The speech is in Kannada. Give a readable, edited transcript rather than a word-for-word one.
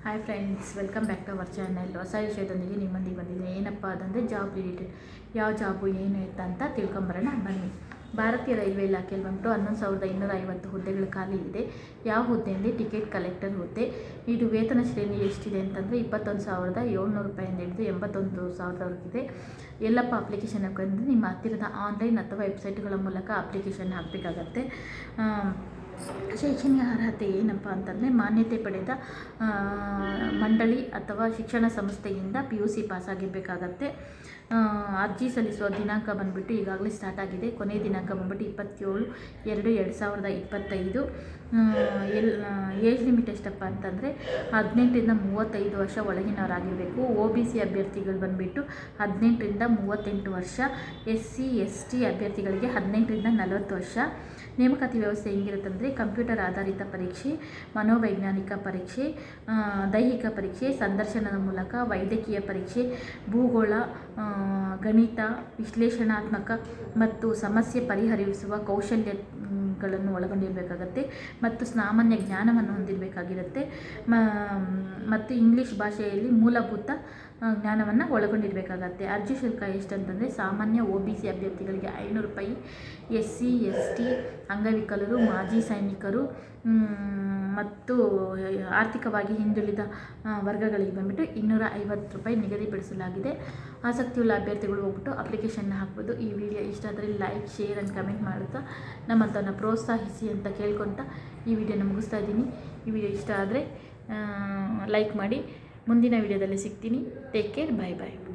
Hi friends, welcome back to our channel. ಹೊಸ ವಿಷಯದೊಂದಿಗೆ ನಿಮ್ಮೊಂದಿಗೆ ಬಂದಿದೆ. ಏನಪ್ಪ ಅದಂದರೆ ಜಾಬ್ ರಿಲೇಟೆಡ್. ಯಾವ ಜಾಬು ಏನು ಎತ್ತ ಅಂತ ತಿಳ್ಕೊಂಬರೋಣ ಬನ್ನಿ. ಭಾರತೀಯ ರೈಲ್ವೆ ಇಲಾಖೆಯಲ್ಲಿ ಬಂದ್ಬಿಟ್ಟು 11,250 ಹುದ್ದೆಗಳು ಖಾಲಿ ಇದೆ. ಯಾವ ಹುದ್ದೆ ಅಂದರೆ ಟಿಕೆಟ್ ಕಲೆಕ್ಟರ್ ಹುದ್ದೆ. ಇದು ವೇತನ ಶ್ರೇಣಿ ಎಷ್ಟಿದೆ ಅಂತಂದರೆ 21,700 ರೂಪಾಯಿಂದ ಹಿಡಿದು 81,000 ಇದೆ. ಎಲ್ಲಪ್ಪ ಅಪ್ಲಿಕೇಶನ್ ಹಾಕೋದ್ರೆ ನಿಮ್ಮ ಹತ್ತಿರದ ಆನ್ಲೈನ್ ಅಥವಾ ವೆಬ್ಸೈಟ್ಗಳ ಮೂಲಕ ಅಪ್ಲಿಕೇಶನ್ ಹಾಕಬೇಕಾಗತ್ತೆ. ಶೈಕ್ಷಣಿಕ ಅರ್ಹತೆ ಏನಪ್ಪ ಅಂತಂದರೆ ಮಾನ್ಯತೆ ಪಡೆದ ಮಂಡಳಿ ಅಥವಾ ಶಿಕ್ಷಣ ಸಂಸ್ಥೆಯಿಂದ PUC ಪಾಸಾಗಿರಬೇಕಾಗತ್ತೆ. ಅರ್ಜಿ ಸಲ್ಲಿಸುವ ದಿನಾಂಕ ಬಂದುಬಿಟ್ಟು ಈಗಾಗಲೇ ಸ್ಟಾರ್ಟ್ ಆಗಿದೆ. ಕೊನೆಯ ದಿನಾಂಕ ಬಂದುಬಿಟ್ಟು 27/2/2025. ಏಜ್ ಲಿಮಿಟ್ ಎಷ್ಟಪ್ಪ ಅಂತಂದರೆ 18ರಿಂದ 35 ವರ್ಷ ಒಳಗಿನವರಾಗಿರಬೇಕು. OBC ಅಭ್ಯರ್ಥಿಗಳು ಬಂದುಬಿಟ್ಟು 18ರಿಂದ 38 ವರ್ಷ, SC ST ಅಭ್ಯರ್ಥಿಗಳಿಗೆ 18ರಿಂದ 40 ವರ್ಷ. ನೇಮಕಾತಿ ವ್ಯವಸ್ಥೆ ಹೆಂಗಿರುತ್ತಂದರೆ ಕಂಪ್ಯೂಟರ್ ಆಧಾರಿತ ಪರೀಕ್ಷೆ, ಮನೋವೈಜ್ಞಾನಿಕ ಪರೀಕ್ಷೆ, ದೈಹಿಕ ಪರೀಕ್ಷೆ, ಸಂದರ್ಶನದ ಮೂಲಕ, ವೈದ್ಯಕೀಯ ಪರೀಕ್ಷೆ, ಭೂಗೋಳ, ಗಣಿತ, ವಿಶ್ಲೇಷಣಾತ್ಮಕ ಮತ್ತು ಸಮಸ್ಯೆ ಪರಿಹರಿಸುವ ಕೌಶಲ್ಯಗಳನ್ನು ಒಳಗೊಂಡಿರಬೇಕಾಗತ್ತೆ ಮತ್ತು ಸಾಮಾನ್ಯ ಜ್ಞಾನವನ್ನು ಹೊಂದಿರಬೇಕಾಗಿರುತ್ತೆ ಮತ್ತು ಇಂಗ್ಲೀಷ್ ಭಾಷೆಯಲ್ಲಿ ಮೂಲಭೂತ ಜ್ಞಾನವನ್ನು ಒಳಗೊಂಡಿರಬೇಕಾಗತ್ತೆ. ಅರ್ಜಿ ಶುಲ್ಕ ಎಷ್ಟಂತಂದರೆ ಸಾಮಾನ್ಯ OBC ಅಭ್ಯರ್ಥಿಗಳಿಗೆ 500 ರೂಪಾಯಿ, SC ST, ಅಂಗವಿಕಲರು, ಮಾಜಿ ಸೈನಿಕರು ಮತ್ತು ಆರ್ಥಿಕವಾಗಿ ಹಿಂದುಳಿದ ವರ್ಗಗಳಿಗೆ ಬಂದುಬಿಟ್ಟು 250 ರೂಪಾಯಿ ನಿಗದಿಪಡಿಸಲಾಗಿದೆ. ಆಸಕ್ತಿಯುಳ್ಳ ಅಭ್ಯರ್ಥಿಗಳು ಹೋಗ್ಬಿಟ್ಟು ಅಪ್ಲಿಕೇಶನ್ನ ಹಾಕ್ಬೋದು. ಈ ವಿಡಿಯೋ ಇಷ್ಟ ಆದರೆ ಲೈಕ್, ಶೇರ್ ಆ್ಯಂಡ್ ಕಮೆಂಟ್ ಮಾಡುತ್ತಾ ನಮ್ಮಂತನ್ನು ಪ್ರೋತ್ಸಾಹಿಸಿ ಅಂತ ಕೇಳ್ಕೊತ ಈ ವಿಡಿಯೋನ ಮುಗಿಸ್ತಾ ಇದ್ದೀನಿ. ಈ ವಿಡಿಯೋ ಇಷ್ಟ ಆದರೆ ಲೈಕ್ ಮಾಡಿ. ಮುಂದಿನ ವಿಡಿಯೋದಲ್ಲಿ ಸಿಗ್ತೀನಿ. ಟೇಕ್ ಕೇರ್, ಬಾಯ್ ಬಾಯ್.